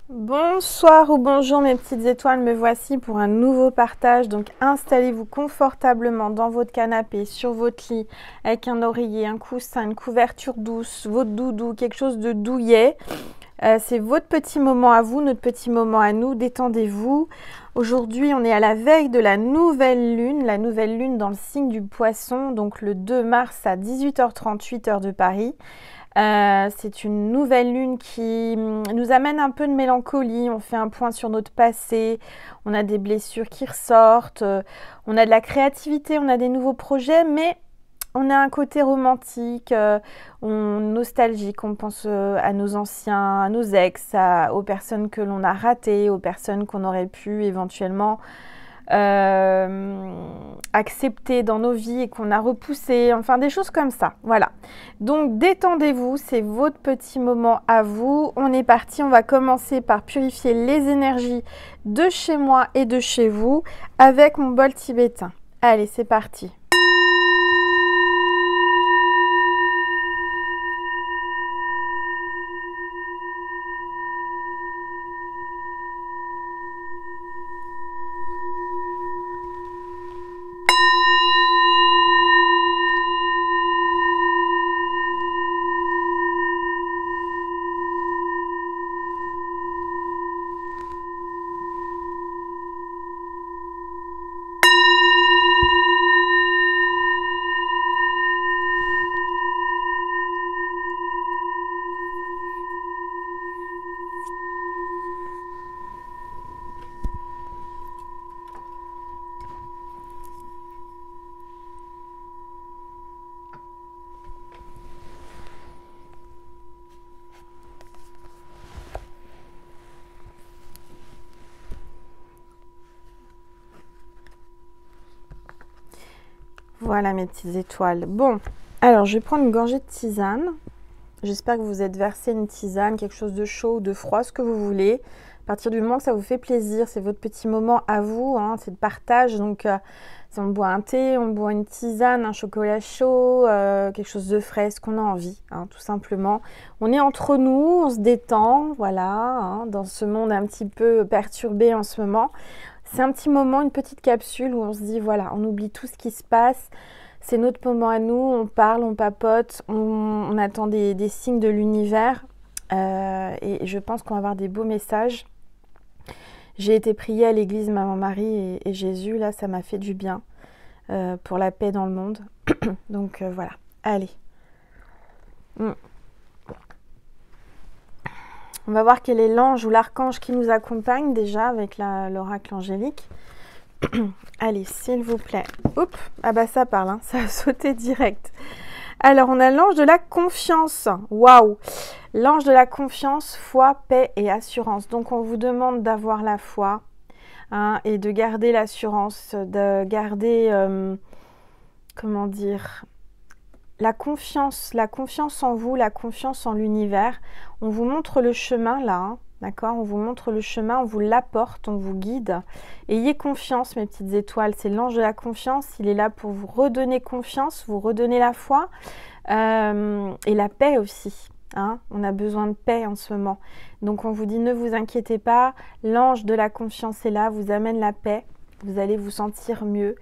Bonsoir ou bonjour mes petites étoiles, me voici pour un nouveau partage. Donc installez-vous confortablement dans votre canapé, sur votre lit, avec un oreiller, un coussin, une couverture douce, votre doudou, quelque chose de douillet. C'est votre petit moment à vous, notre petit moment à nous, détendez-vous. Aujourd'hui, on est à la veille de la nouvelle lune dans le signe du poisson, donc le 2 mars à 18h38 heure de Paris. C'est une nouvelle lune qui nous amène un peu de mélancolie, on fait un point sur notre passé, on a des blessures qui ressortent, on a de la créativité, on a des nouveaux projets, mais on a un côté romantique, nostalgique, on pense à nos anciens, à nos ex, aux personnes que l'on a ratées, aux personnes qu'on aurait pu éventuellement accepter dans nos vies et qu'on a repoussé, enfin des choses comme ça, voilà. Donc détendez-vous, c'est votre petit moment à vous. On est parti, on va commencer par purifier les énergies de chez moi et de chez vous avec mon bol tibétain. Allez, c'est parti. Voilà mes petites étoiles. Bon, alors je vais prendre une gorgée de tisane. J'espère que vous êtes versé une tisane, quelque chose de chaud ou de froid, ce que vous voulez. À partir du moment que ça vous fait plaisir, c'est votre petit moment à vous, hein, c'est le partage. Donc, si on boit un thé, on boit une tisane, un chocolat chaud, quelque chose de frais, ce qu'on a envie, hein, tout simplement. On est entre nous, on se détend, voilà, hein, dans ce monde un petit peu perturbé en ce moment. C'est un petit moment, une petite capsule où on se dit, voilà, on oublie tout ce qui se passe. C'est notre moment à nous, on parle, on papote, on attend des signes de l'univers et je pense qu'on va avoir des beaux messages. J'ai été priée à l'église Maman-Marie et Jésus, là ça m'a fait du bien pour la paix dans le monde. Donc voilà, allez. On va voir quel est l'ange ou l'archange qui nous accompagne déjà avec l'oracle angélique. Allez, s'il vous plaît. Oups, ah bah ça parle, hein, ça a sauté direct. Alors, on a l'ange de la confiance. Waouh! L'ange de la confiance, foi, paix et assurance. Donc, on vous demande d'avoir la foi, hein, et de garder l'assurance, de garder, comment dire, la confiance en vous, la confiance en l'univers. On vous montre le chemin là, hein. D'accord, on vous montre le chemin, on vous l'apporte, on vous guide. Ayez confiance, mes petites étoiles. C'est l'ange de la confiance. Il est là pour vous redonner confiance, vous redonner la foi et la paix aussi. Hein, on a besoin de paix en ce moment. Donc, on vous dit, ne vous inquiétez pas. L'ange de la confiance est là, vous amène la paix. Vous allez vous sentir mieux.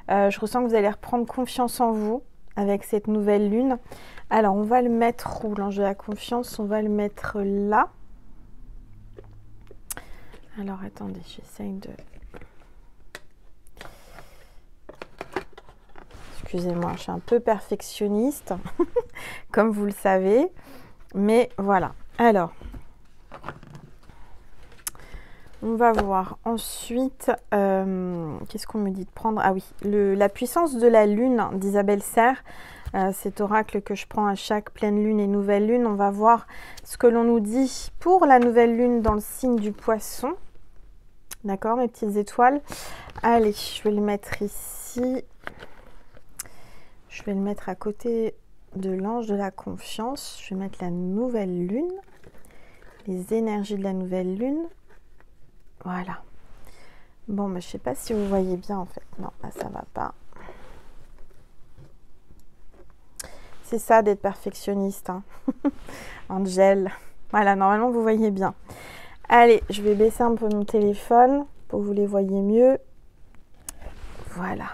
Je ressens que vous allez reprendre confiance en vous avec cette nouvelle lune. Alors, on va le mettre où, l'ange de la confiance? On va le mettre là. Alors, attendez, j'essaye de... Excusez-moi, je suis un peu perfectionniste, comme vous le savez. Mais voilà. Alors, on va voir ensuite... qu'est-ce qu'on me dit de prendre? Ah oui, la puissance de la lune d'Isabelle Serre. Cet oracle que je prends à chaque pleine lune et nouvelle lune. On va voir ce que l'on nous dit pour la nouvelle lune dans le signe du poisson. D'accord, mes petites étoiles. Allez, je vais le mettre ici. Je vais le mettre à côté de l'ange de la confiance. Je vais mettre la nouvelle lune. Les énergies de la nouvelle lune. Voilà. Bon, mais je ne sais pas si vous voyez bien en fait. Non, là, ça ne va pas. C'est ça d'être perfectionniste, hein. Angel. Voilà, normalement, vous voyez bien. Allez, je vais baisser un peu mon téléphone pour que vous les voyez mieux. Voilà.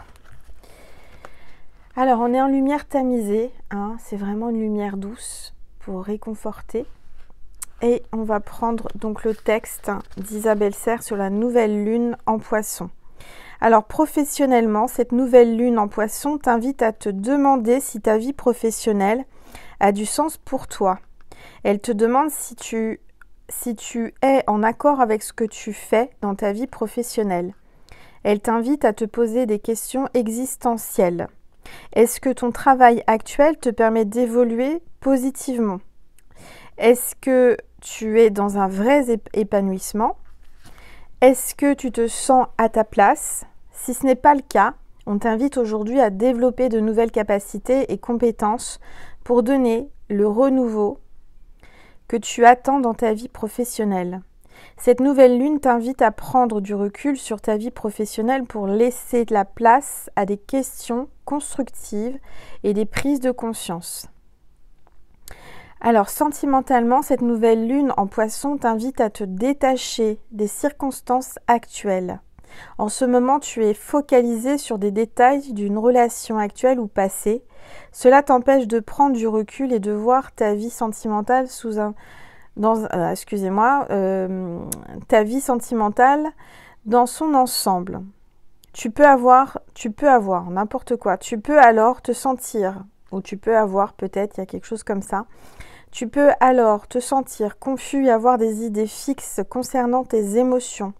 Alors, on est en lumière tamisée, hein, c'est vraiment une lumière douce pour réconforter. Et on va prendre donc le texte d'Isabelle Serre sur la nouvelle lune en Poisson. Alors, professionnellement, cette nouvelle lune en Poisson t'invite à te demander si ta vie professionnelle a du sens pour toi. Elle te demande si tu es en accord avec ce que tu fais dans ta vie professionnelle. Elle t'invite à te poser des questions existentielles. Est-ce que ton travail actuel te permet d'évoluer positivement? Est-ce que tu es dans un vrai épanouissement? Est-ce que tu te sens à ta place? Si ce n'est pas le cas, on t'invite aujourd'hui à développer de nouvelles capacités et compétences pour donner le renouveau que tu attends dans ta vie professionnelle. Cette nouvelle lune t'invite à prendre du recul sur ta vie professionnelle pour laisser de la place à des questions constructives et des prises de conscience. Alors, sentimentalement, cette nouvelle lune en Poisson t'invite à te détacher des circonstances actuelles. En ce moment, tu es focalisé sur des détails d'une relation actuelle ou passée. Cela t'empêche de prendre du recul et de voir ta vie sentimentale ta vie sentimentale dans son ensemble. Tu peux avoir n'importe quoi. Tu peux alors te sentir, ou tu peux avoir peut-être, il y a quelque chose comme ça. Tu peux alors te sentir confus et avoir des idées fixes concernant tes émotions.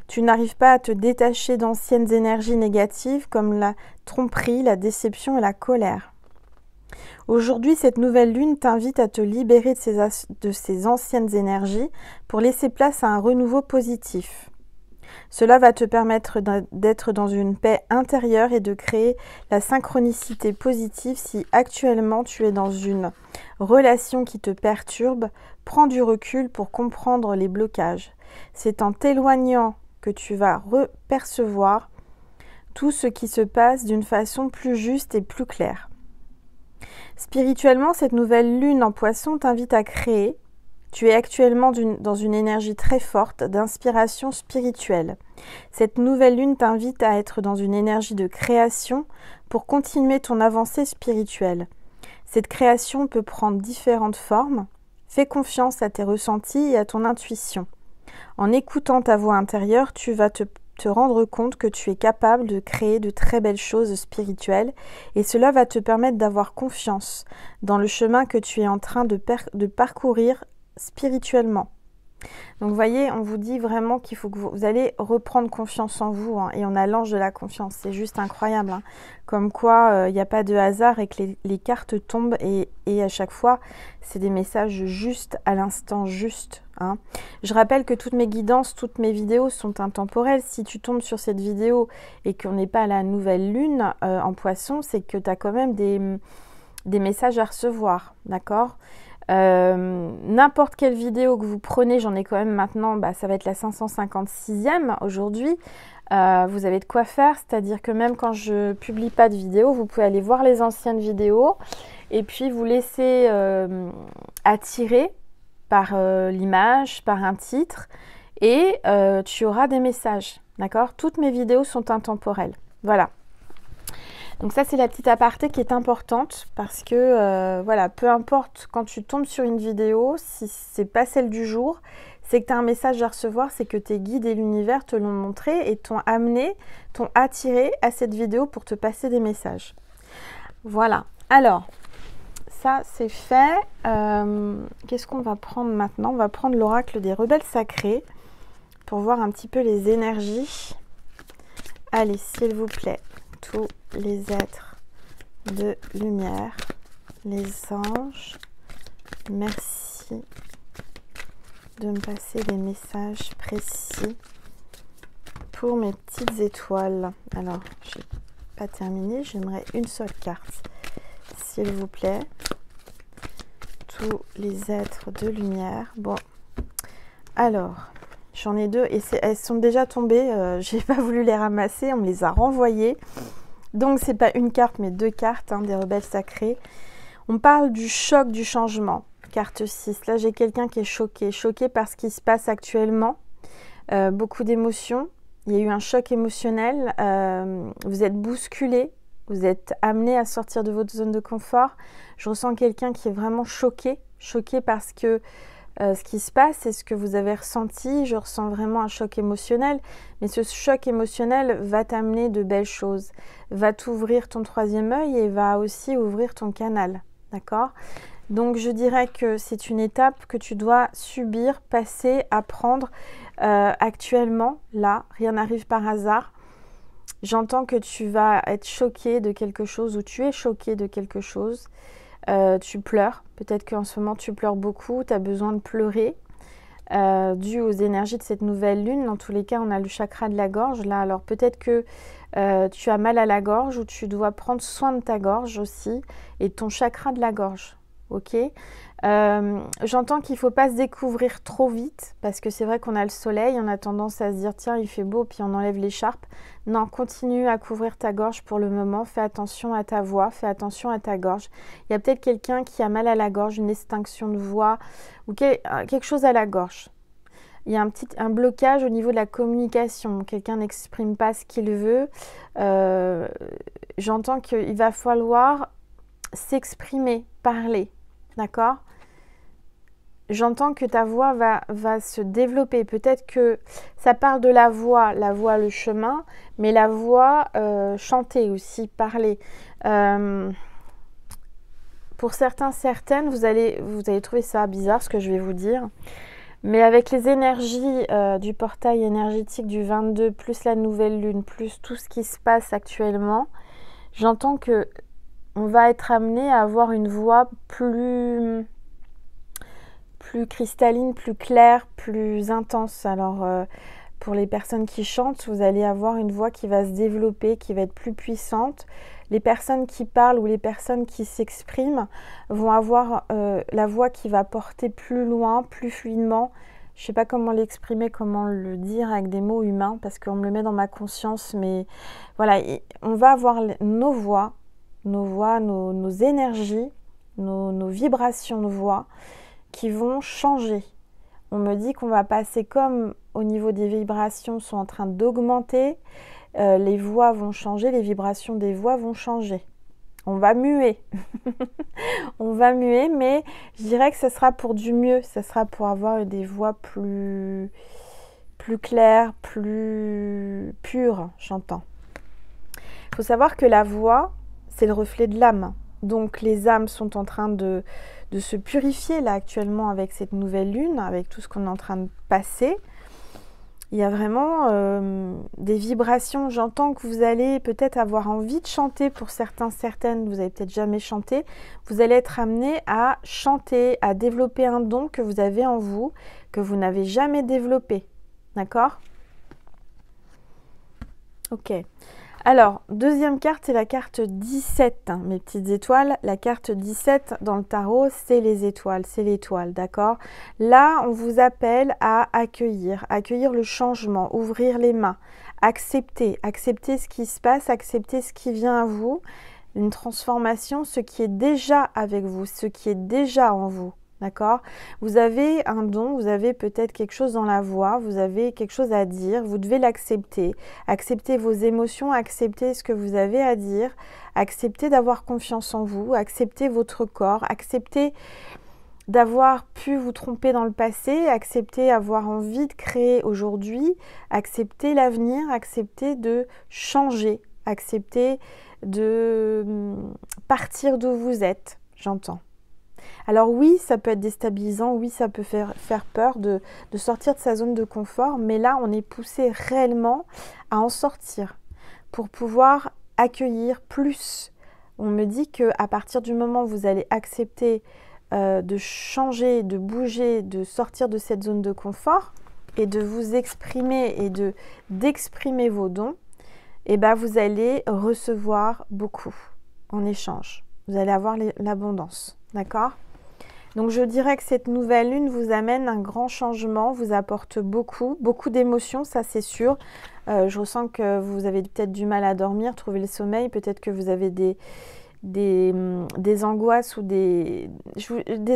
Tu n'arrives pas à te détacher d'anciennes énergies négatives comme la tromperie, la déception et la colère. Aujourd'hui, cette nouvelle lune t'invite à te libérer de ces anciennes énergies pour laisser place à un renouveau positif. Cela va te permettre d'être dans une paix intérieure et de créer la synchronicité positive si actuellement tu es dans une relation qui te perturbe. Prends du recul pour comprendre les blocages. C'est en t'éloignant que tu vas repercevoir tout ce qui se passe d'une façon plus juste et plus claire. Spirituellement, cette nouvelle lune en Poisson t'invite à créer. Tu es actuellement dans une énergie très forte d'inspiration spirituelle. Cette nouvelle lune t'invite à être dans une énergie de création pour continuer ton avancée spirituelle. Cette création peut prendre différentes formes. Fais confiance à tes ressentis et à ton intuition. En écoutant ta voix intérieure, tu vas te rendre compte que tu es capable de créer de très belles choses spirituelles et cela va te permettre d'avoir confiance dans le chemin que tu es en train de parcourir spirituellement. Donc vous voyez, on vous dit vraiment qu'il faut que vous allez reprendre confiance en vous, hein, et on a l'ange de la confiance, c'est juste incroyable, hein. Comme quoi il n'y a pas de hasard et que les cartes tombent et à chaque fois c'est des messages justes à l'instant juste, hein. Je rappelle que toutes mes guidances, toutes mes vidéos sont intemporelles. Si tu tombes sur cette vidéo et qu'on n'est pas à la nouvelle lune en Poisson, c'est que tu as quand même des messages à recevoir, d'accord? N'importe quelle vidéo que vous prenez, j'en ai quand même maintenant, ça va être la 556e aujourd'hui, vous avez de quoi faire, c'est-à-dire que même quand je publie pas de vidéo, vous pouvez aller voir les anciennes vidéos et puis vous laisser attirer par l'image, par un titre et tu auras des messages, d'accord? Toutes mes vidéos sont intemporelles, voilà. Donc ça, c'est la petite aparté qui est importante parce que, voilà, peu importe quand tu tombes sur une vidéo, si c'est pas celle du jour, c'est que tu as un message à recevoir, c'est que tes guides et l'univers te l'ont montré et t'ont attiré à cette vidéo pour te passer des messages. Voilà. Alors, ça, c'est fait. Qu'est-ce qu'on va prendre maintenant? On va prendre l'oracle des rebelles sacrés pour voir un petit peu les énergies. Allez, s'il vous plaît. Tous les êtres de lumière, les anges, merci de me passer des messages précis pour mes petites étoiles. Alors, je n'ai pas terminé, j'aimerais une seule carte, s'il vous plaît. Tous les êtres de lumière. Bon, alors, j'en ai deux et elles sont déjà tombées, j'ai pas voulu les ramasser, on me les a renvoyées. Donc c'est pas une carte mais deux cartes, hein, des rebelles sacrés. On parle du choc du changement. carte 6. Là, j'ai quelqu'un qui est choqué par ce qui se passe actuellement. Beaucoup d'émotions. Il y a eu un choc émotionnel. Vous êtes bousculé. Vous êtes amené à sortir de votre zone de confort. Je ressens quelqu'un qui est vraiment choqué parce que ce qui se passe et ce que vous avez ressenti. Je ressens vraiment un choc émotionnel. Mais ce choc émotionnel va t'amener de belles choses. Va t'ouvrir ton troisième œil et va aussi ouvrir ton canal. D'accord ? Donc je dirais que c'est une étape que tu dois subir, passer, apprendre. Actuellement, là, rien n'arrive par hasard. J'entends que tu vas être choqué de quelque chose ou tu es choqué de quelque chose. Tu pleures. Peut-être qu'en ce moment, tu pleures beaucoup. Tu as besoin de pleurer dû aux énergies de cette nouvelle lune. Dans tous les cas, on a le chakra de la gorge. Là, alors peut-être que tu as mal à la gorge ou tu dois prendre soin de ta gorge aussi et de ton chakra de la gorge. Ok, j'entends qu'il ne faut pas se découvrir trop vite parce que c'est vrai qu'on a le soleil, on a tendance à se dire tiens il fait beau puis on enlève l'écharpe. Non, continue à couvrir ta gorge pour le moment, fais attention à ta voix, fais attention à ta gorge. Il y a peut-être quelqu'un qui a mal à la gorge, une extinction de voix ou quelque chose à la gorge. Il y a un blocage au niveau de la communication, quelqu'un n'exprime pas ce qu'il veut. J'entends qu'il va falloir s'exprimer, parler. D'accord? J'entends que ta voix va se développer. Peut-être que ça parle de la voix, le chemin, mais la voix, chanter aussi, parler. Pour certains, certaines, vous allez trouver ça bizarre ce que je vais vous dire. Mais avec les énergies du portail énergétique du 22, plus la nouvelle lune, plus tout ce qui se passe actuellement, j'entends que on va être amené à avoir une voix plus cristalline, plus claire, plus intense. Alors, pour les personnes qui chantent, vous allez avoir une voix qui va se développer, qui va être plus puissante. Les personnes qui parlent ou les personnes qui s'expriment vont avoir la voix qui va porter plus loin, plus fluidement. Je ne sais pas comment l'exprimer, comment le dire avec des mots humains, parce qu'on me le met dans ma conscience. Mais voilà, on va avoir nos voix, nos énergies, nos vibrations de voix qui vont changer. On me dit qu'on va passer comme au niveau des vibrations sont en train d'augmenter, les voix vont changer, les vibrations des voix vont changer. On va muer. On va muer, mais je dirais que ce sera pour du mieux. Ce sera pour avoir des voix plus claires, plus pures, j'entends. Il faut savoir que la voix, c'est le reflet de l'âme. Donc les âmes sont en train de se purifier là actuellement avec cette nouvelle lune, avec tout ce qu'on est en train de passer. Il y a vraiment des vibrations. J'entends que vous allez peut-être avoir envie de chanter pour certains, certaines. Vous n'avez peut-être jamais chanté. Vous allez être amené à chanter, à développer un don que vous avez en vous, que vous n'avez jamais développé. D'accord? Ok. Alors, deuxième carte, c'est la carte 17, mes petites étoiles. La carte 17 dans le tarot, c'est les étoiles, c'est l'étoile, d'accord? Là, on vous appelle à accueillir le changement, ouvrir les mains, accepter ce qui se passe, accepter ce qui vient à vous, une transformation, ce qui est déjà avec vous, ce qui est déjà en vous. D'accord? Vous avez un don, vous avez peut-être quelque chose dans la voix, vous avez quelque chose à dire, vous devez l'accepter. Accepter vos émotions, accepter ce que vous avez à dire, accepter d'avoir confiance en vous, accepter votre corps, accepter d'avoir pu vous tromper dans le passé, accepter avoir envie de créer aujourd'hui, accepter l'avenir, accepter de changer, accepter de partir d'où vous êtes, j'entends. Alors oui, ça peut être déstabilisant, oui, ça peut faire peur de sortir de sa zone de confort, mais là, on est poussé réellement à en sortir pour pouvoir accueillir plus. On me dit qu'à partir du moment où vous allez accepter de changer, de bouger, de sortir de cette zone de confort et de vous exprimer et d'exprimer vos dons, eh ben, vous allez recevoir beaucoup en échange. Vous allez avoir l'abondance. D'accord? Donc je dirais que cette nouvelle lune vous amène un grand changement, vous apporte beaucoup d'émotions, ça c'est sûr. Je ressens que vous avez peut-être du mal à dormir, trouver le sommeil, peut-être que vous avez des angoisses ou des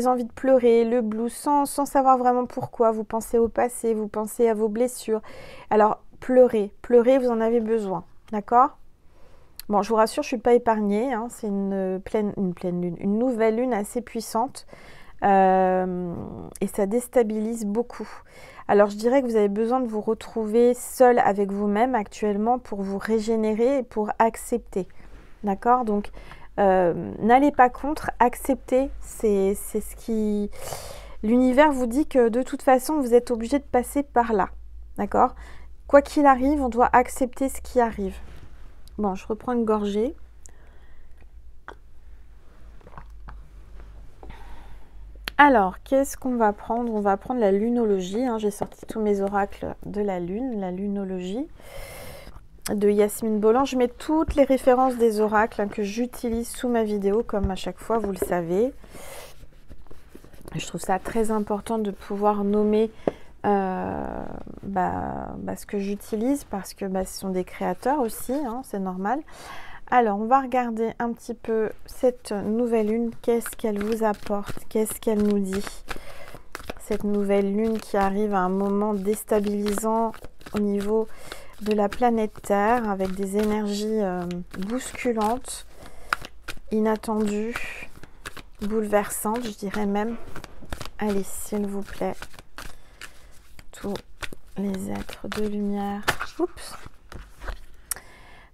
envies de pleurer, le blues, sans savoir vraiment pourquoi. Vous pensez au passé, vous pensez à vos blessures. Alors, pleurez, vous en avez besoin, d'accord? Bon, je vous rassure, je ne suis pas épargnée, hein, c'est une nouvelle lune assez puissante et ça déstabilise beaucoup. Alors, je dirais que vous avez besoin de vous retrouver seul avec vous-même actuellement pour vous régénérer et pour accepter, d'accord? Donc, n'allez pas contre, acceptez, c'est ce qui... L'univers vous dit que de toute façon, vous êtes obligé de passer par là, d'accord? Quoi qu'il arrive, on doit accepter ce qui arrive. Bon, je reprends une gorgée. Alors, qu'est-ce qu'on va prendre? On va prendre la lunologie, hein. J'ai sorti tous mes oracles de la lune, la lunologie de Yasmine Bolland. Je mets toutes les références des oracles, hein, que j'utilise sous ma vidéo, comme à chaque fois, vous le savez. Je trouve ça très important de pouvoir nommer ce que j'utilise, parce que ce sont des créateurs aussi, hein, c'est normal. Alors, on va regarder un petit peu cette nouvelle lune. Qu'est-ce qu'elle vous apporte? Qu'est-ce qu'elle nous dit? Cette nouvelle lune qui arrive à un moment déstabilisant au niveau de la planète Terre, avec des énergies bousculantes, inattendues, bouleversantes, je dirais même. Allez, s'il vous plaît, tous les êtres de lumière. Oups.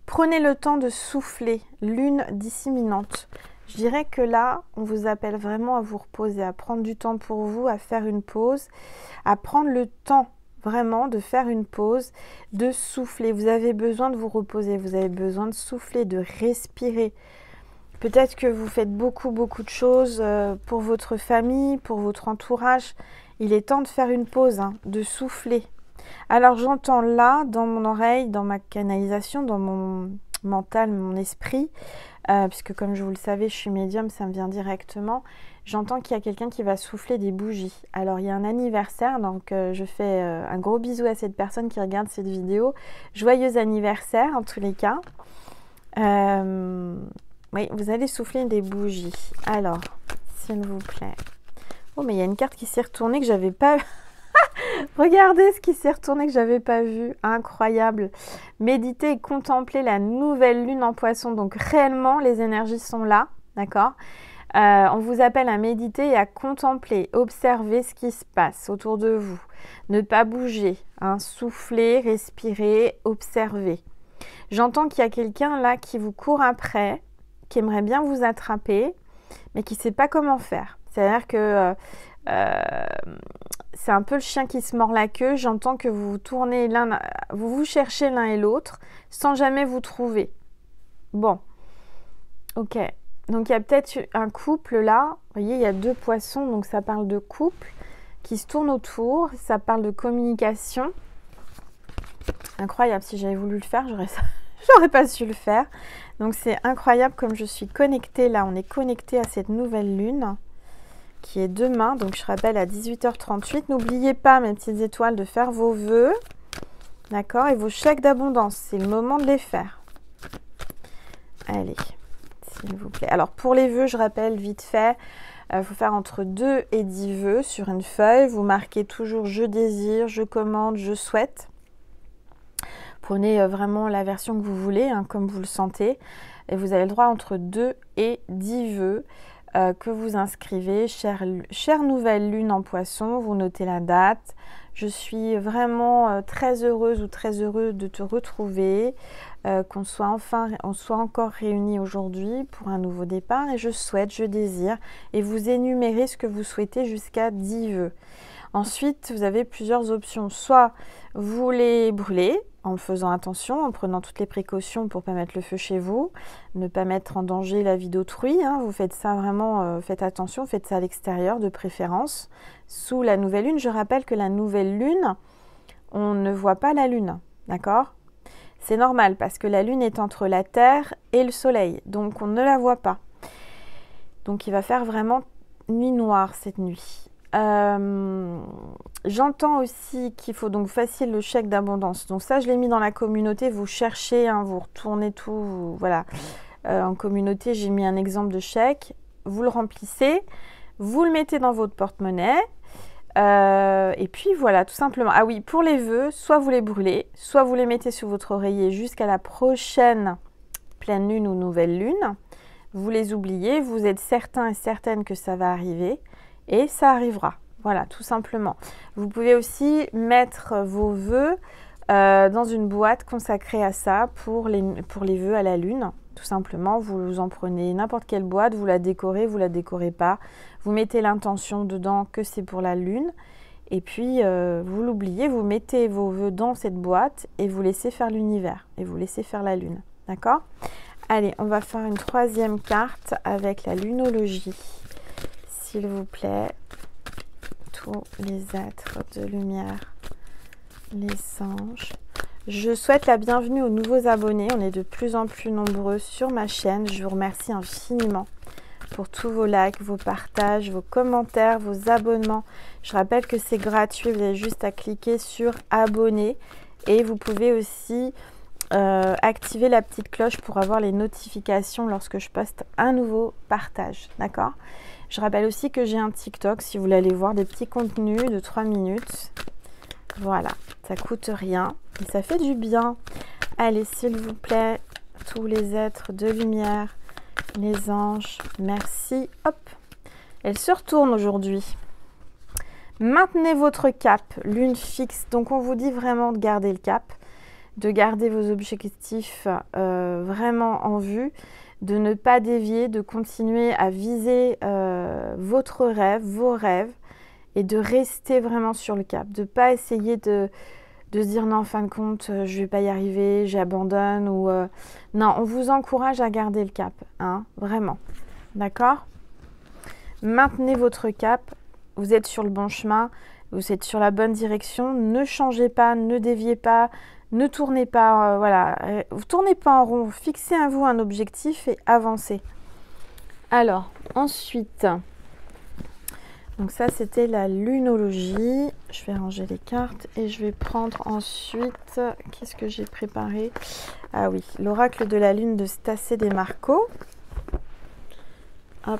Prenez le temps de souffler, lune disséminante. Je dirais que là, on vous appelle vraiment à vous reposer, à prendre du temps pour vous, à faire une pause, à prendre le temps vraiment de faire une pause, de souffler. Vous avez besoin de vous reposer, vous avez besoin de souffler, de respirer. Peut-être que vous faites beaucoup de choses pour votre famille, pour votre entourage. Il est temps de faire une pause, hein, de souffler. Alors j'entends là, dans mon oreille, dans ma canalisation, dans mon mental, mon esprit, puisque comme je vous le savez, je suis médium, ça me vient directement. J'entends qu'il y a quelqu'un qui va souffler des bougies. Alors il y a un anniversaire, donc je fais un gros bisou à cette personne qui regarde cette vidéo. Joyeux anniversaire en tous les cas. Oui, vous allez souffler des bougies. Alors, s'il vous plaît. Oh, mais il y a une carte qui s'est retournée que j'avais pas... Regardez ce qui s'est retourné que j'avais pas vu. Incroyable. Méditer et contempler la nouvelle lune en poisson. Donc réellement, les énergies sont là. D'accord? On vous appelle à méditer et à contempler. Observer ce qui se passe autour de vous. Ne pas bouger. Hein, souffler, respirer, observer. J'entends qu'il y a quelqu'un là qui vous court après, qui aimerait bien vous attraper, mais qui ne sait pas comment faire. C'est-à-dire que c'est un peu le chien qui se mord la queue. J'entends que vous tournez vous cherchez l'un et l'autre sans jamais vous trouver. Bon, ok. Donc il y a peut-être un couple là. Vous voyez, il y a deux poissons, donc ça parle de couple qui se tournent autour. Ça parle de communication. Incroyable, si j'avais voulu le faire, j'aurais pas su le faire. Donc c'est incroyable comme je suis connectée là. On est connecté à cette nouvelle lune qui est demain, donc je rappelle à 18h38. N'oubliez pas, mes petites étoiles, de faire vos vœux, d'accord, et vos chèques d'abondance. C'est le moment de les faire. Allez, s'il vous plaît. Alors pour les vœux, je rappelle vite fait, il faut faire entre 2 et 10 vœux sur une feuille. Vous marquez toujours je désire, je commande, je souhaite. Prenez vraiment la version que vous voulez, hein, comme vous le sentez. Et vous avez le droit entre 2 et 10 vœux. Que vous inscrivez, chère nouvelle lune en poisson, vous notez la date. Je suis vraiment très heureuse ou très heureux de te retrouver, qu'on soit encore réunis aujourd'hui pour un nouveau départ, et je souhaite, je désire, et vous énumérez ce que vous souhaitez jusqu'à 10 vœux. Ensuite, vous avez plusieurs options. Soit vous les brûlez en faisant attention, en prenant toutes les précautions pour ne pas mettre le feu chez vous, ne pas mettre en danger la vie d'autrui. Hein. Vous faites ça vraiment, faites attention, faites ça à l'extérieur de préférence, sous la nouvelle lune. Je rappelle que la nouvelle lune, on ne voit pas la lune, d'accord? C'est normal parce que la lune est entre la Terre et le Soleil, donc on ne la voit pas. Donc il va faire vraiment nuit noire cette nuit. J'entends aussi qu'il faut donc fassiez le chèque d'abondance. Donc ça, je l'ai mis dans la communauté. Vous cherchez, hein, vous retournez tout, voilà. En communauté, j'ai mis un exemple de chèque. Vous le remplissez, vous le mettez dans votre porte-monnaie. Et puis voilà, tout simplement. Ah oui, pour les vœux, soit vous les brûlez, soit vous les mettez sur votre oreiller jusqu'à la prochaine pleine lune ou nouvelle lune. Vous les oubliez, vous êtes certain et certaine que ça va arriver et ça arrivera. Voilà, tout simplement. Vous pouvez aussi mettre vos vœux dans une boîte consacrée à ça pour les vœux à la lune. Tout simplement, vous en prenez n'importe quelle boîte, vous la décorez pas. Vous mettez l'intention dedans que c'est pour la lune. Et puis, vous l'oubliez, vous mettez vos vœux dans cette boîte et vous laissez faire l'univers. Et vous laissez faire la lune. D'accord ? Allez, on va faire une troisième carte avec la lunologie. S'il vous plaît, tous les êtres de lumière, les anges. Je souhaite la bienvenue aux nouveaux abonnés. On est de plus en plus nombreux sur ma chaîne. Je vous remercie infiniment pour tous vos likes, vos partages, vos commentaires, vos abonnements. Je rappelle que c'est gratuit. Vous avez juste à cliquer sur abonner. Et vous pouvez aussi activer la petite cloche pour avoir les notifications lorsque je poste un nouveau partage. D'accord ? Je rappelle aussi que j'ai un TikTok si vous voulez aller voir des petits contenus de 3 minutes. Voilà, ça coûte rien et ça fait du bien. Allez, s'il vous plaît, tous les êtres de lumière, les anges, merci. Hop, elle se retourne aujourd'hui. Maintenez votre cap, lune fixe. Donc, on vous dit vraiment de garder le cap, de garder vos objectifs vraiment en vue, de ne pas dévier, de continuer à viser votre rêve, vos rêves, et de rester vraiment sur le cap, de ne pas essayer de se dire non, en fin de compte, je ne vais pas y arriver, j'abandonne. Non, on vous encourage à garder le cap, hein, vraiment. D'accord ? Maintenez votre cap, vous êtes sur le bon chemin, vous êtes sur la bonne direction, ne changez pas, ne déviez pas, ne tournez pas, voilà, vous tournez pas en rond, fixez à vous un objectif et avancez. Alors, ensuite, donc ça c'était la lunologie. Je vais ranger les cartes et je vais prendre ensuite, qu'est-ce que j'ai préparé? Ah oui, l'oracle de la lune de Stacé Desmarco. Hop.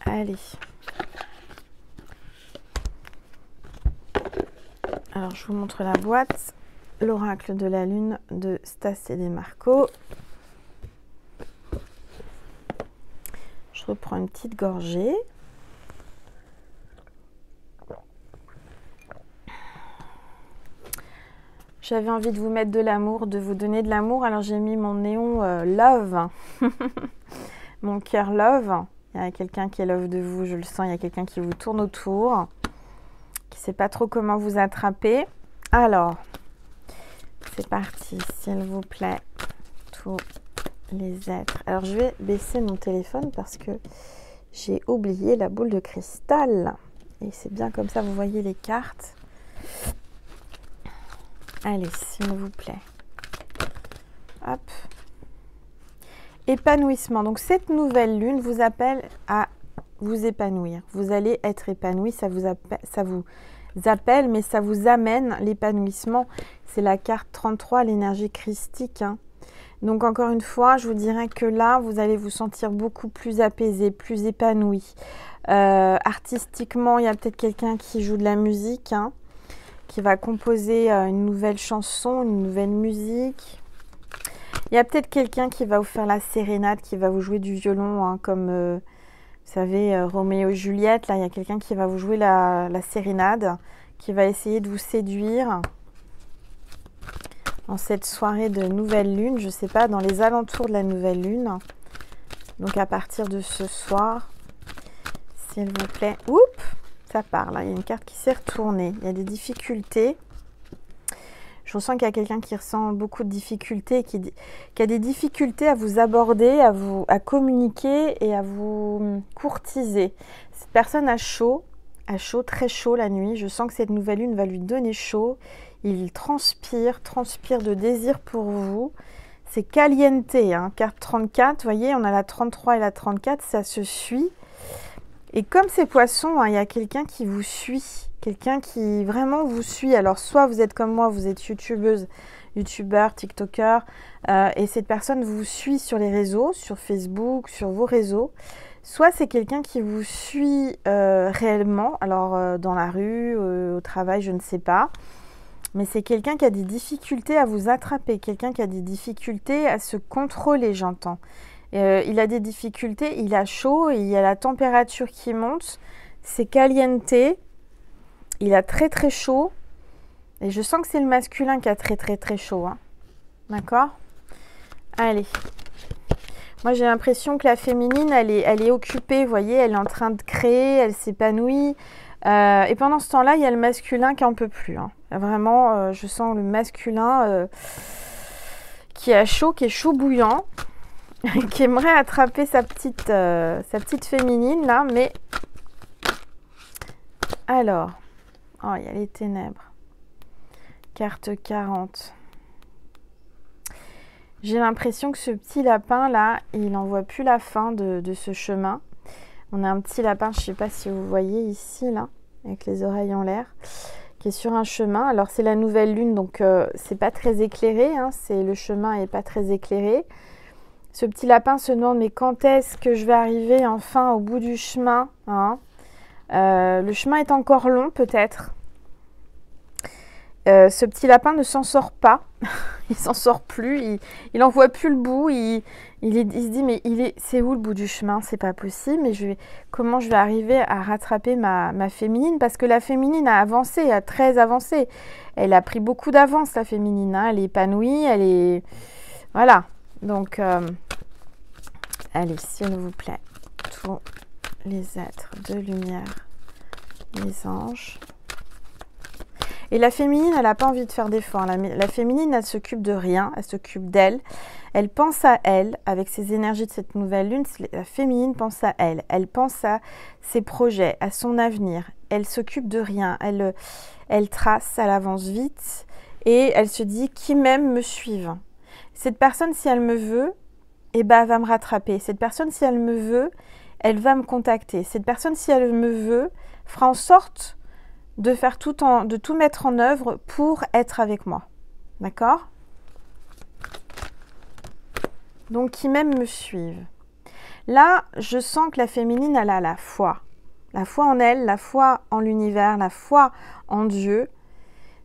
Allez. Alors, je vous montre la boîte. L'oracle de la lune de Stacé Desmarco. Je reprends une petite gorgée. J'avais envie de vous mettre de l'amour, de vous donner de l'amour. Alors, j'ai mis mon néon love. Mon cœur love. Il y a quelqu'un qui est love de vous, je le sens. Il y a quelqu'un qui vous tourne autour, qui ne sait pas trop comment vous attraper. Alors, c'est parti, s'il vous plaît, tous les êtres. Alors, je vais baisser mon téléphone parce que j'ai oublié la boule de cristal. Et c'est bien comme ça, vous voyez les cartes. Allez, s'il vous plaît. Hop. Épanouissement. Donc, cette nouvelle lune vous appelle à vous épanouir. Vous allez être épanoui. Ça vous appelle, mais ça vous amène l'épanouissement. C'est la carte 33, l'énergie christique. Hein. Donc, encore une fois, je vous dirais que là, vous allez vous sentir beaucoup plus apaisé, plus épanoui. Artistiquement, il y a peut-être quelqu'un qui joue de la musique, hein, qui va composer une nouvelle chanson, une nouvelle musique. Il y a peut-être quelqu'un qui va vous faire la sérénade, qui va vous jouer du violon, hein, comme, vous savez, Roméo et Juliette. Là, il y a quelqu'un qui va vous jouer la sérénade, qui va essayer de vous séduire en cette soirée de nouvelle lune. Je ne sais pas, dans les alentours de la nouvelle lune. Donc, à partir de ce soir, s'il vous plaît. Oups, ça part, là. Il y a une carte qui s'est retournée. Il y a des difficultés. Je ressens qu'il y a quelqu'un qui ressent beaucoup de difficultés, qui a des difficultés à vous aborder, à communiquer et à vous courtiser. Cette personne a chaud, très chaud la nuit. Je sens que cette nouvelle lune va lui donner chaud. Il transpire de désir pour vous. C'est caliente, hein, carte 34. Vous voyez, on a la 33 et la 34, ça se suit. Et comme ces poissons, hein, il y a quelqu'un qui vous suit, quelqu'un qui vraiment vous suit. Alors, soit vous êtes comme moi, vous êtes youtubeuse, youtubeur, tiktoker, et cette personne vous suit sur les réseaux, sur Facebook, sur vos réseaux. Soit c'est quelqu'un qui vous suit réellement, alors dans la rue, au travail, je ne sais pas. Mais c'est quelqu'un qui a des difficultés à vous attraper, quelqu'un qui a des difficultés à se contrôler, j'entends. Il a des difficultés, il a chaud, il y a la température qui monte, c'est caliente, il a très très chaud. Et je sens que c'est le masculin qui a très très très chaud. Hein. D'accord? Allez. Moi j'ai l'impression que la féminine, elle est occupée, vous voyez, elle est en train de créer, elle s'épanouit. Et pendant ce temps-là, il y a le masculin qui n'en peut plus. Hein. Vraiment, je sens le masculin qui a chaud, qui est chaud bouillant. Qui aimerait attraper sa petite féminine là, mais alors, oh, il y a les ténèbres. Carte 40. J'ai l'impression que ce petit lapin là, il n'en voit plus la fin de ce chemin. On a un petit lapin, je ne sais pas si vous voyez ici là, avec les oreilles en l'air, qui est sur un chemin. Alors c'est la nouvelle lune, donc c'est pas très éclairé, hein, le chemin est pas très éclairé. Ce petit lapin se demande, mais quand est-ce que je vais arriver enfin au bout du chemin, hein? Le chemin est encore long peut-être. Ce petit lapin ne s'en sort pas. Il s'en sort plus. Il en voit plus le bout. Il se dit, mais c'est où le bout du chemin? C'est pas possible. Mais comment je vais arriver à rattraper ma féminine? Parce que la féminine a avancé, a très avancé. Elle a pris beaucoup d'avance, la féminine. Hein? Elle est épanouie. Elle est... Voilà. Donc, allez, s'il vous plaît, tous les êtres de lumière, les anges. Et la féminine, elle n'a pas envie de faire d'efforts. La féminine, elle s'occupe de rien, elle s'occupe d'elle. Elle pense à elle, avec ses énergies de cette nouvelle lune. La féminine pense à elle. Elle pense à ses projets, à son avenir. Elle s'occupe de rien. Elle trace, elle avance vite. Et elle se dit, qui m'aime me suive. Cette personne, si elle me veut, eh ben, elle va me rattraper. Cette personne, si elle me veut, elle va me contacter. Cette personne, si elle me veut, fera en sorte de tout mettre en œuvre pour être avec moi. D'accord? Donc, qui m'aime me suive. Là, je sens que la féminine, elle a la foi. La foi en elle, la foi en l'univers, la foi en Dieu.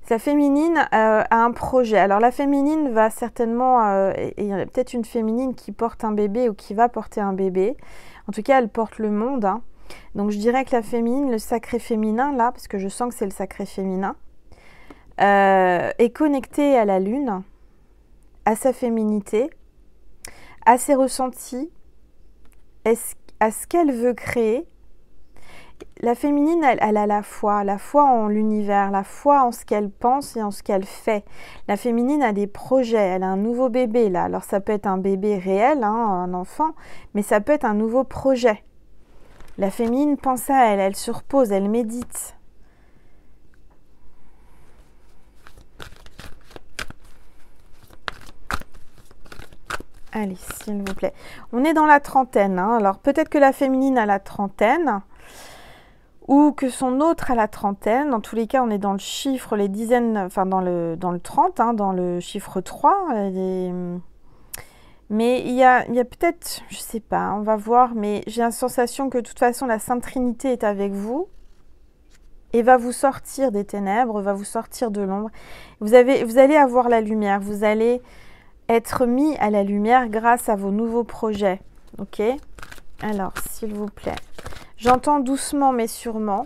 La féminine a un projet. Alors la féminine va certainement, il y a peut-être une féminine qui porte un bébé ou qui va porter un bébé. En tout cas, elle porte le monde. Hein. Donc je dirais que la féminine, le sacré féminin, là, parce que je sens que c'est le sacré féminin, est connectée à la lune, à sa féminité, à ses ressentis, à ce qu'elle veut créer. La féminine, elle a la foi en l'univers, la foi en ce qu'elle pense et en ce qu'elle fait. La féminine a des projets, elle a un nouveau bébé là. Alors ça peut être un bébé réel, hein, un enfant, mais ça peut être un nouveau projet. La féminine pense à elle, elle se repose, elle médite. Allez, s'il vous plaît. On est dans la trentaine, hein. Alors peut-être que la féminine a la trentaine, ou que son autre a la trentaine. Dans tous les cas, on est dans le chiffre, les dizaines, enfin dans le 30, hein, dans le chiffre 3. Mais il y a peut-être, je ne sais pas, on va voir, mais j'ai la sensation que de toute façon, la Sainte Trinité est avec vous et va vous sortir des ténèbres, va vous sortir de l'ombre. Vous allez avoir la lumière, vous allez être mis à la lumière grâce à vos nouveaux projets. Ok? Alors, s'il vous plaît. J'entends doucement mais sûrement.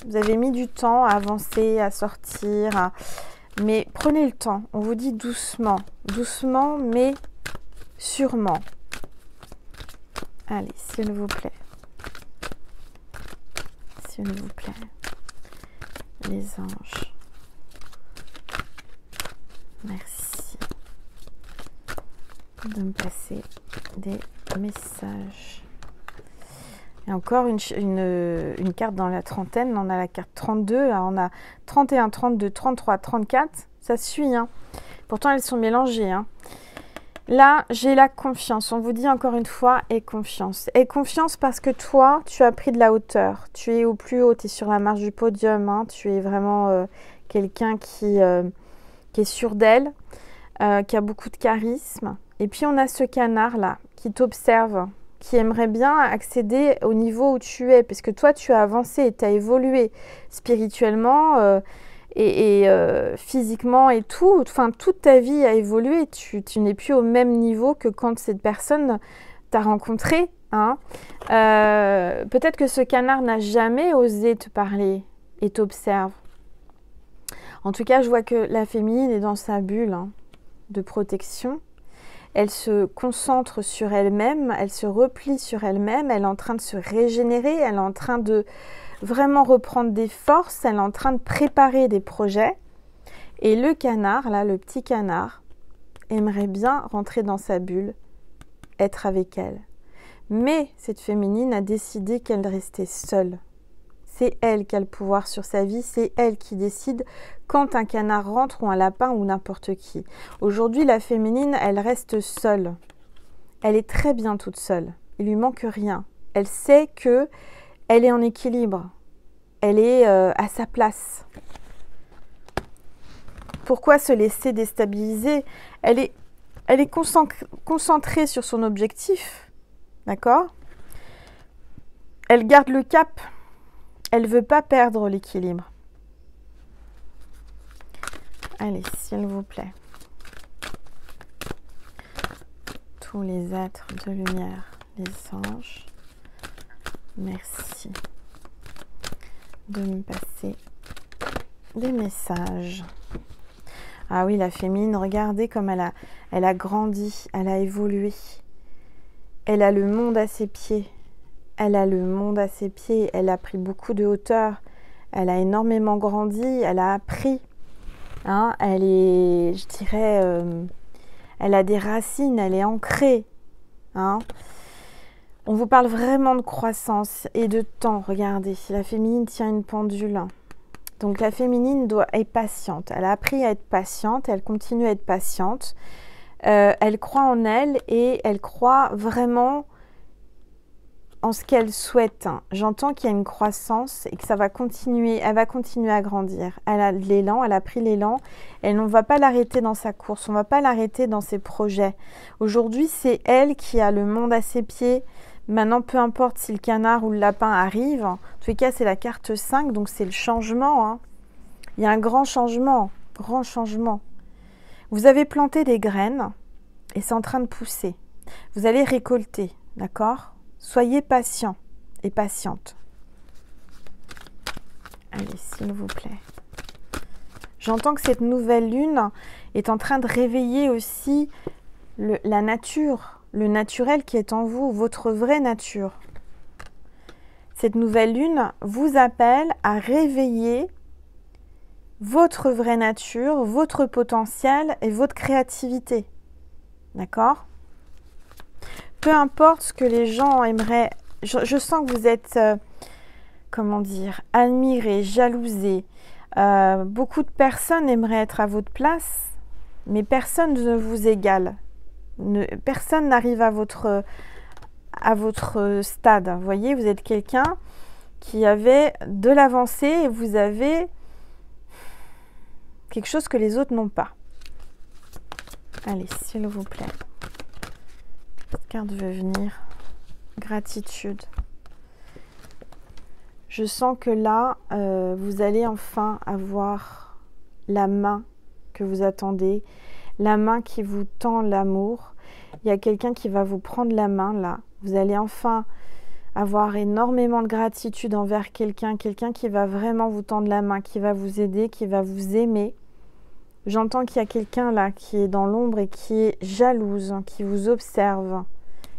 Vous avez mis du temps à avancer, à sortir. Mais prenez le temps. On vous dit doucement. Doucement mais sûrement. Allez, s'il vous plaît. S'il vous plaît. Les anges. Merci de me passer des messages. Et encore une carte dans la trentaine. On a la carte 32. Là, on a 31, 32, 33, 34. Ça suit. Hein. Pourtant, elles sont mélangées. Hein. Là, j'ai la confiance. On vous dit encore une fois, aie confiance. Aie confiance parce que toi, tu as pris de la hauteur. Tu es au plus haut, tu es sur la marche du podium. Hein. Tu es vraiment quelqu'un qui est sûr d'elle, qui a beaucoup de charisme. Et puis, on a ce canard-là qui t'observe, qui aimerait bien accéder au niveau où tu es. Parce que toi, tu as avancé, tu as évolué spirituellement et physiquement et tout. Enfin, toute ta vie a évolué. Tu n'es plus au même niveau que quand cette personne t'a rencontré. Hein. Peut-être que ce canard n'a jamais osé te parler et t'observe. En tout cas, je vois que la féminine est dans sa bulle de protection. Elle se concentre sur elle-même, elle se replie sur elle-même, elle est en train de se régénérer, elle est en train de vraiment reprendre des forces, elle est en train de préparer des projets. Et le canard, là, le petit canard, aimerait bien rentrer dans sa bulle, être avec elle. Mais cette féminine a décidé qu'elle restait seule. C'est elle qui a le pouvoir sur sa vie, c'est elle qui décide quand un canard rentre ou un lapin ou n'importe qui. Aujourd'hui, la féminine, elle reste seule. Elle est très bien toute seule. Il lui manque rien. Elle sait que elle est en équilibre. Elle est à sa place. Pourquoi se laisser déstabiliser? Elle est concentrée sur son objectif. D'accord? Elle garde le cap. Elle ne veut pas perdre l'équilibre. Allez, s'il vous plaît. Tous les êtres de lumière, les anges, merci de me passer des messages. Ah oui, la féminine, regardez comme elle a grandi, elle a évolué. Elle a le monde à ses pieds. Elle a le monde à ses pieds, elle a pris beaucoup de hauteur, elle a énormément grandi, elle a appris. Hein, elle est, je dirais, elle a des racines, elle est ancrée. Hein. On vous parle vraiment de croissance et de temps. Regardez, la féminine tient une pendule. Donc la féminine est patiente. Elle a appris à être patiente, elle continue à être patiente. Elle croit en elle et elle croit vraiment en ce qu'elle souhaite. J'entends qu'il y a une croissance et que ça va continuer, elle va continuer à grandir. Elle a l'élan, elle a pris l'élan. Elle ne va pas l'arrêter dans sa course, on ne va pas l'arrêter dans ses projets. Aujourd'hui, c'est elle qui a le monde à ses pieds. Maintenant, peu importe si le canard ou le lapin arrive, en tous les cas, c'est la carte 5, donc c'est le changement. Hein. Il y a un grand changement, grand changement. Vous avez planté des graines et c'est en train de pousser. Vous allez récolter, d'accord ? Soyez patient et patiente. Allez, s'il vous plaît. J'entends que cette nouvelle lune est en train de réveiller aussi la nature, le naturel qui est en vous, votre vraie nature. Cette nouvelle lune vous appelle à réveiller votre vraie nature, votre potentiel et votre créativité. D'accord ? Peu importe ce que les gens aimeraient, je sens que vous êtes, comment dire, admirés, jalousés. Beaucoup de personnes aimeraient être à votre place, mais personne ne vous égale. Personne n'arrive à votre stade. Vous voyez, vous êtes quelqu'un qui avait de l'avancée et vous avez quelque chose que les autres n'ont pas. Allez, s'il vous plaît. Cette carte veut venir. Gratitude. Je sens que là, vous allez enfin avoir la main que vous attendez, la main qui vous tend l'amour. Il y a quelqu'un qui va vous prendre la main là. Vous allez enfin avoir énormément de gratitude envers quelqu'un qui va vraiment vous tendre la main, qui va vous aider, qui va vous aimer. J'entends qu'il y a quelqu'un là qui est dans l'ombre et qui est jalouse, qui vous observe,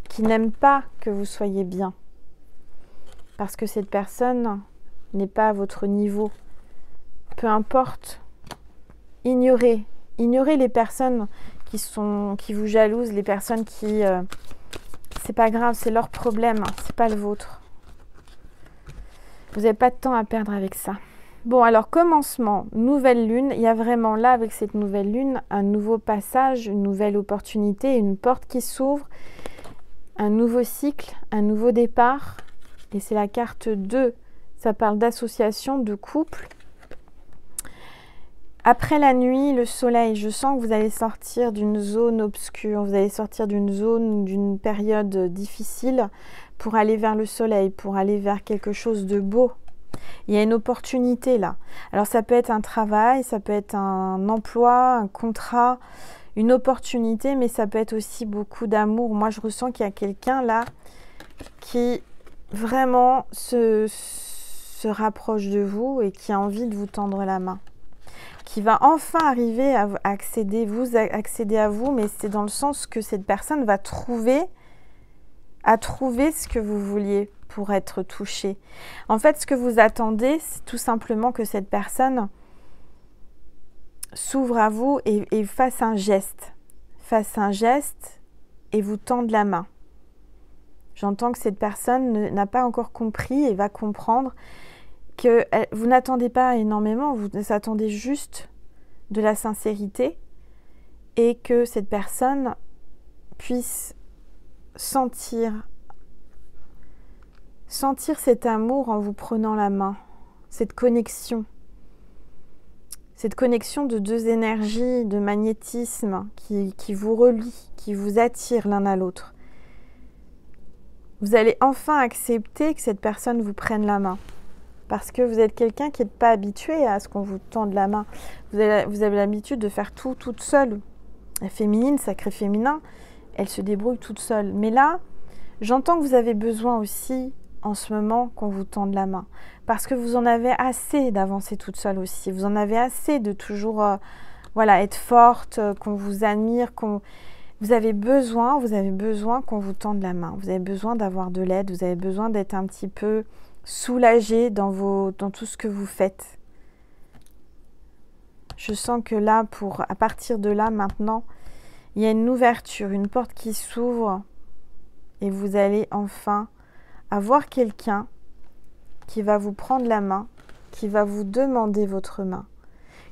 qui n'aime pas que vous soyez bien. Parce que cette personne n'est pas à votre niveau. Peu importe, ignorez les personnes qui vous jalousent, les personnes qui... c'est pas grave, c'est leur problème, c'est pas le vôtre. Vous n'avez pas de temps à perdre avec ça. Bon, alors commencement, nouvelle lune. Il y a vraiment là, avec cette nouvelle lune, un nouveau passage, une nouvelle opportunité, une porte qui s'ouvre, un nouveau cycle, un nouveau départ. Et c'est la carte 2. Ça parle d'association, de couple. Après la nuit, le soleil, je sens que vous allez sortir d'une zone obscure, vous allez sortir d'une zone, d'une période difficile pour aller vers le soleil, pour aller vers quelque chose de beau. Il y a une opportunité là. Alors ça peut être un travail, ça peut être un emploi, un contrat, une opportunité, mais ça peut être aussi beaucoup d'amour. Moi, je ressens qu'il y a quelqu'un là qui vraiment se rapproche de vous et qui a envie de vous tendre la main, qui va enfin arriver à accéder à vous, mais c'est dans le sens que cette personne va trouver ce que vous vouliez pour être touché. En fait, ce que vous attendez, c'est tout simplement que cette personne s'ouvre à vous et fasse un geste et vous tende la main. J'entends que cette personne n'a pas encore compris et va comprendre que vous n'attendez pas énormément, vous attendez juste de la sincérité et que cette personne puisse sentir cet amour en vous prenant la main, cette connexion de deux énergies, de magnétisme qui vous relient, qui vous attirent l'un à l'autre. Vous allez enfin accepter que cette personne vous prenne la main. Parce que vous êtes quelqu'un qui n'est pas habitué à ce qu'on vous tende la main. Vous avez l'habitude de faire tout toute seule. La féminine, sacré féminin, elle se débrouille toute seule. Mais là, j'entends que vous avez besoin aussi, en ce moment, qu'on vous tende la main. Parce que vous en avez assez d'avancer toute seule aussi. Vous en avez assez de toujours être forte, qu'on vous admire, Vous avez besoin qu'on vous tende la main. Vous avez besoin d'avoir de l'aide. Vous avez besoin d'être un petit peu soulagé dans tout ce que vous faites. Je sens que là, à partir de là, maintenant, il y a une ouverture, une porte qui s'ouvre et vous allez enfin avoir quelqu'un qui va vous prendre la main, qui va vous demander votre main.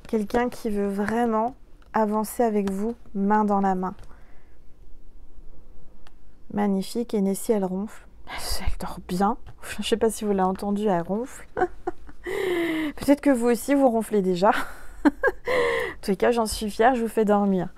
Quelqu'un qui veut vraiment avancer avec vous, main dans la main. Magnifique. Et Nessie, elle ronfle. Elle dort bien. Je ne sais pas si vous l'avez entendu, elle ronfle. Peut-être que vous aussi, vous ronflez déjà. En tous les cas, j'en suis fière, je vous fais dormir.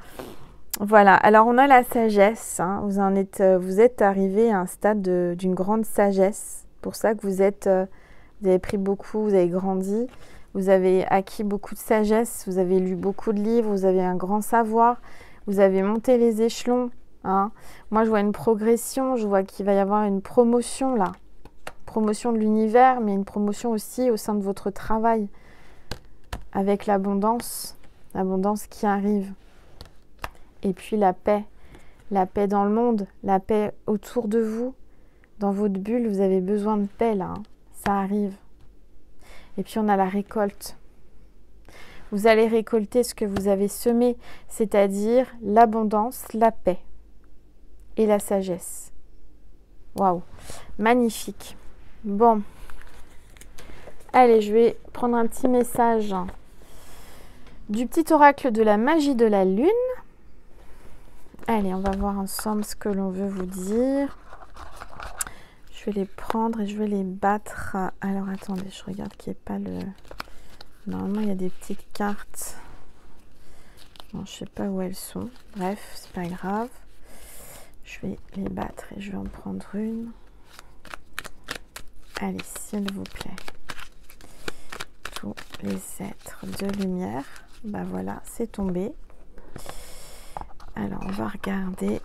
Voilà, alors on a la sagesse. Hein. Vous êtes arrivé à un stade d'une grande sagesse. Pour ça que vous avez pris beaucoup, vous avez grandi, vous avez acquis beaucoup de sagesse, vous avez lu beaucoup de livres, vous avez un grand savoir, vous avez monté les échelons. Hein. Moi, je vois une progression, je vois qu'il va y avoir une promotion là. Promotion de l'univers, mais une promotion aussi au sein de votre travail. Avec l'abondance qui arrive. Et puis la paix dans le monde, la paix autour de vous. Dans votre bulle, vous avez besoin de paix là. Hein. Ça arrive. Et puis on a la récolte. Vous allez récolter ce que vous avez semé, c'est-à-dire l'abondance, la paix. Et la sagesse. Waouh, magnifique. Bon. Allez, je vais prendre un petit message du petit oracle de la magie de la lune. Allez, on va voir ensemble ce que l'on veut vous dire. Je vais les prendre et je vais les battre. Alors, attendez, je regarde qu'il n'y ait pas le... Normalement, il y a des petites cartes. Bon, je ne sais pas où elles sont. Bref, c'est pas grave. Je vais les battre et je vais en prendre une. Allez, s'il vous plaît. Tous les êtres de lumière. Bah voilà, c'est tombé. Alors, on va regarder.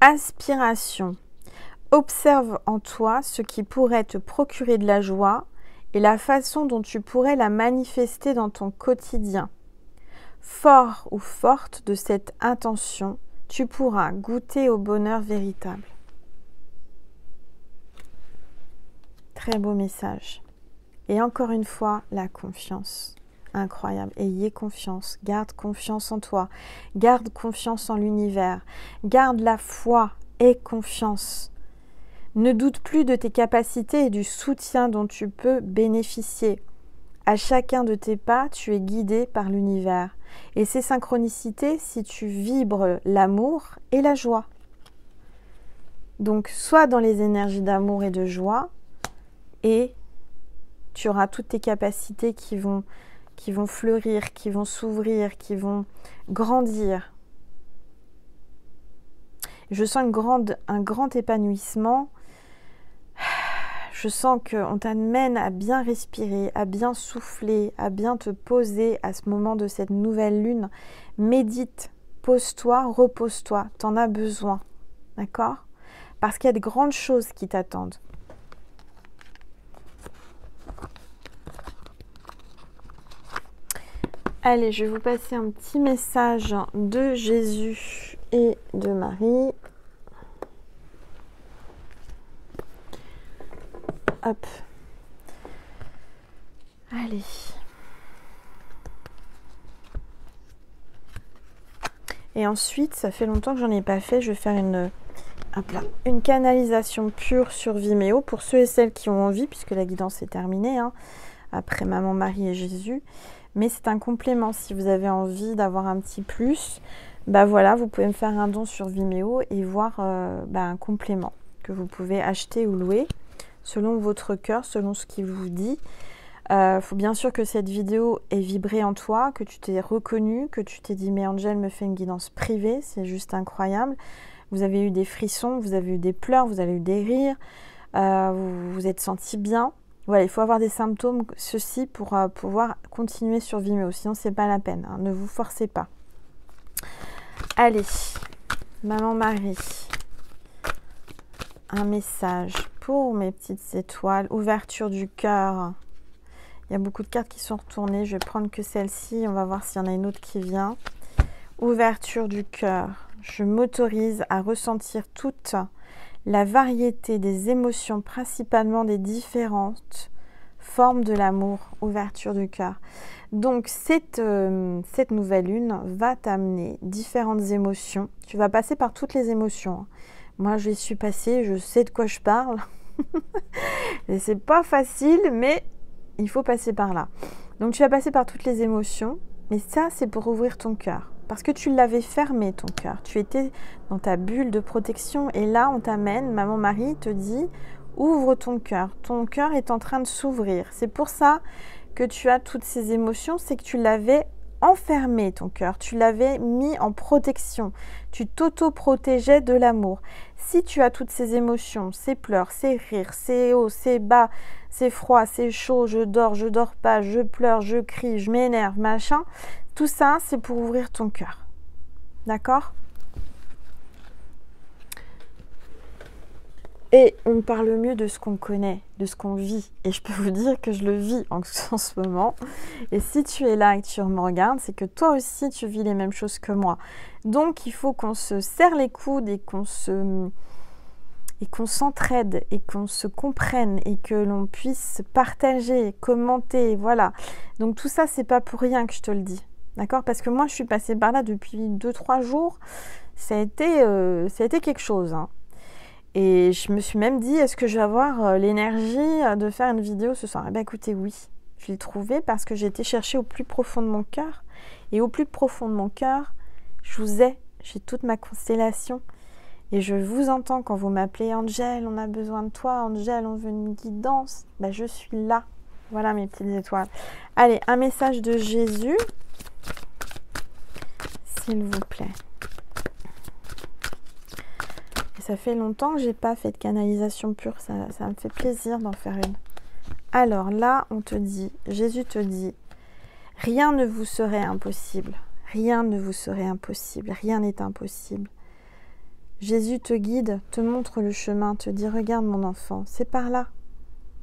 Aspiration. Observe en toi ce qui pourrait te procurer de la joie et la façon dont tu pourrais la manifester dans ton quotidien. Fort ou forte de cette intention, tu pourras goûter au bonheur véritable. Très beau message. Et encore une fois, la confiance. incroyable. Ayez confiance, garde confiance en toi, garde confiance en l'univers, garde la foi et confiance. Ne doute plus de tes capacités et du soutien dont tu peux bénéficier. À chacun de tes pas, tu es guidé par l'univers. Et ces synchronicités, si tu vibres l'amour et la joie. Donc, sois dans les énergies d'amour et de joie, et tu auras toutes tes capacités qui vont fleurir, qui vont s'ouvrir, qui vont grandir. Je sens un grand épanouissement. Je sens qu'on t'amène à bien respirer, à bien souffler, à bien te poser à ce moment de cette nouvelle lune. Médite, pose-toi, repose-toi, t'en as besoin, d'accord? Parce qu'il y a de grandes choses qui t'attendent. Allez, je vais vous passer un petit message de Jésus et de Marie. Hop. Allez. Et ensuite, ça fait longtemps que j'en ai pas fait, je vais faire une canalisation pure sur Vimeo pour ceux et celles qui ont envie, puisque la guidance est terminée, hein, après Maman, Marie et Jésus. Mais c'est un complément. Si vous avez envie d'avoir un petit plus, bah voilà, vous pouvez me faire un don sur Vimeo et voir un complément que vous pouvez acheter ou louer selon votre cœur, selon ce qu'il vous dit. Faut bien sûr que cette vidéo ait vibré en toi, que tu t'es reconnu, que tu t'es dit mais Angel me fait une guidance privée, c'est juste incroyable. Vous avez eu des frissons, vous avez eu des pleurs, vous avez eu des rires, vous vous êtes senti bien. Voilà, il faut avoir des symptômes, ceci, pour pouvoir continuer sur Vimeo. Sinon, c'est pas la peine. Hein, ne vous forcez pas. Allez, Maman Marie. Un message pour mes petites étoiles. Ouverture du cœur. Il y a beaucoup de cartes qui sont retournées. Je vais prendre que celle-ci. On va voir s'il y en a une autre qui vient. Ouverture du cœur. Je m'autorise à ressentir toute la variété des émotions, principalement des différentes formes de l'amour, ouverture du cœur. Donc, cette nouvelle lune va t'amener différentes émotions. Tu vas passer par toutes les émotions. Moi, je suis passée, je sais de quoi je parle. Et c'est pas facile, mais il faut passer par là. Donc, tu vas passer par toutes les émotions, mais ça, c'est pour ouvrir ton cœur. Parce que tu l'avais fermé, ton cœur. Tu étais dans ta bulle de protection. Et là, on t'amène, Maman Marie te dit, ouvre ton cœur. Ton cœur est en train de s'ouvrir. C'est pour ça que tu as toutes ces émotions. C'est que tu l'avais enfermé, ton cœur. Tu l'avais mis en protection. Tu t'auto-protégeais de l'amour. Si tu as toutes ces émotions, ces pleurs, ces rires, ces hauts, ces bas, c'est froid, c'est chaud, je dors pas, je pleure, je crie, je m'énerve, machin. Tout ça, c'est pour ouvrir ton cœur. D'accord? Et on parle mieux de ce qu'on connaît, de ce qu'on vit. Et je peux vous dire que je le vis en ce moment. Et si tu es là et que tu me regardes, c'est que toi aussi, tu vis les mêmes choses que moi. Donc, il faut qu'on se serre les coudes et qu'on s'entraide et qu'on se comprenne et que l'on puisse partager, commenter, voilà. Donc, tout ça, c'est pas pour rien que je te le dis. D'accord? Parce que moi, je suis passée par là depuis 2-3 jours. Ça a été quelque chose. Hein. Et je me suis même dit, est-ce que je vais avoir l'énergie de faire une vidéo ce soir? Eh bien, écoutez, oui. Je l'ai trouvé parce que j'ai été chercher au plus profond de mon cœur. Et au plus profond de mon cœur, je vous ai. J'ai toute ma constellation. Et je vous entends quand vous m'appelez Angel, on a besoin de toi. Angel, on veut une guidance. Ben, je suis là. Voilà mes petites étoiles. Allez, un message de Jésus. S'il vous plaît. Et ça fait longtemps que j'ai pas fait de canalisation pure. Ça me fait plaisir d'en faire une. Alors là, on te dit, Jésus te dit, rien ne vous serait impossible. Rien ne vous serait impossible. Rien n'est impossible. Jésus te guide, te montre le chemin, te dit, regarde mon enfant, c'est par là.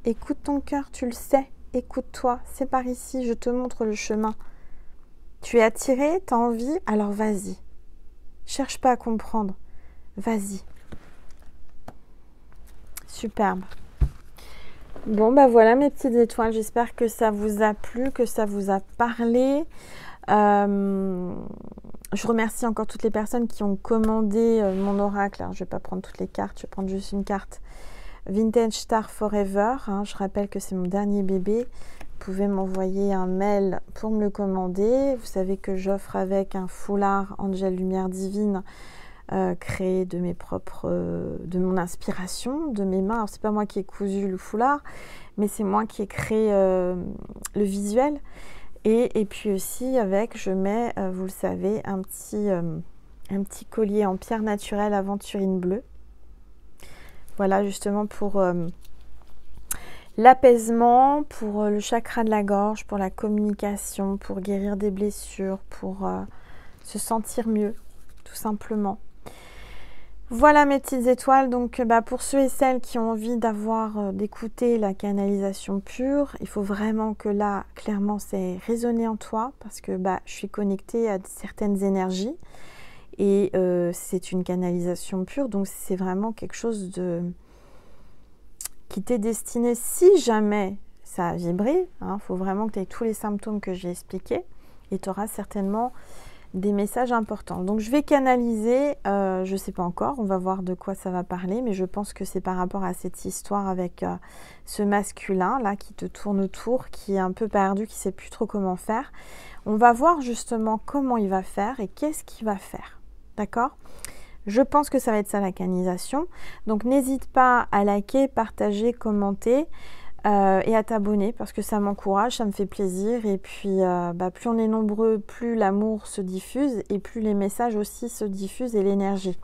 Écoute ton cœur, tu le sais. Écoute-toi, c'est par ici, je te montre le chemin. Tu es attiré, tu as envie, alors vas-y. Cherche pas à comprendre. Vas-y. Superbe. Bon, bah voilà mes petites étoiles. J'espère que ça vous a plu, que ça vous a parlé. Je remercie encore toutes les personnes qui ont commandé mon oracle. Alors, je ne vais pas prendre toutes les cartes, je vais prendre juste une carte. Vintage Star Forever. Hein, je rappelle que c'est mon dernier bébé. Vous pouvez m'envoyer un mail pour me le commander. Vous savez que j'offre avec un foulard Angel Lumière Divine créé de mes propres, de mon inspiration, de mes mains. Alors c'est pas moi qui ai cousu le foulard, mais c'est moi qui ai créé le visuel. Et puis aussi avec, je mets, vous le savez, un petit collier en pierre naturelle aventurine bleue. Voilà, justement pour l'apaisement, pour le chakra de la gorge, pour la communication, pour guérir des blessures, pour se sentir mieux, tout simplement. Voilà mes petites étoiles, donc pour ceux et celles qui ont envie d'écouter la canalisation pure, il faut vraiment que là, clairement, c'est résonné en toi, parce que je suis connectée à certaines énergies, et c'est une canalisation pure, donc c'est vraiment quelque chose qui t'est destiné, si jamais ça a vibré, il faut vraiment que tu aies tous les symptômes que j'ai expliqués, et tu auras certainement des messages importants. Donc je vais canaliser, je ne sais pas encore, on va voir de quoi ça va parler, mais je pense que c'est par rapport à cette histoire avec ce masculin là qui te tourne autour, qui est un peu perdu, qui ne sait plus trop comment faire. On va voir justement comment il va faire et qu'est-ce qu'il va faire. D'accord ? Je pense que ça va être ça la canalisation. Donc n'hésite pas à liker, partager, commenter. Et à t'abonner parce que ça m'encourage, ça me fait plaisir et puis plus on est nombreux, plus l'amour se diffuse et plus les messages aussi se diffusent et l'énergie.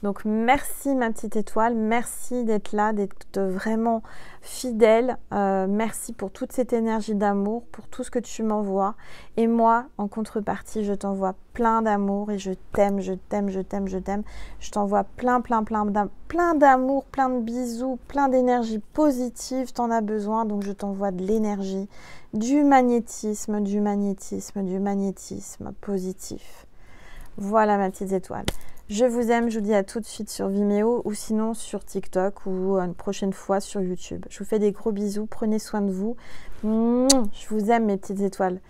Donc merci ma petite étoile, merci d'être là, d'être vraiment fidèle, merci pour toute cette énergie d'amour, pour tout ce que tu m'envoies et moi en contrepartie je t'envoie plein d'amour et je t'aime, je t'aime, je t'aime, je t'aime, je t'envoie plein d'amour, plein de bisous, plein d'énergie positive, t'en as besoin donc je t'envoie de l'énergie, du magnétisme positif. Voilà ma petite étoile. Je vous aime, je vous dis à tout de suite sur Vimeo ou sinon sur TikTok ou une prochaine fois sur YouTube. Je vous fais des gros bisous, prenez soin de vous. Je vous aime mes petites étoiles.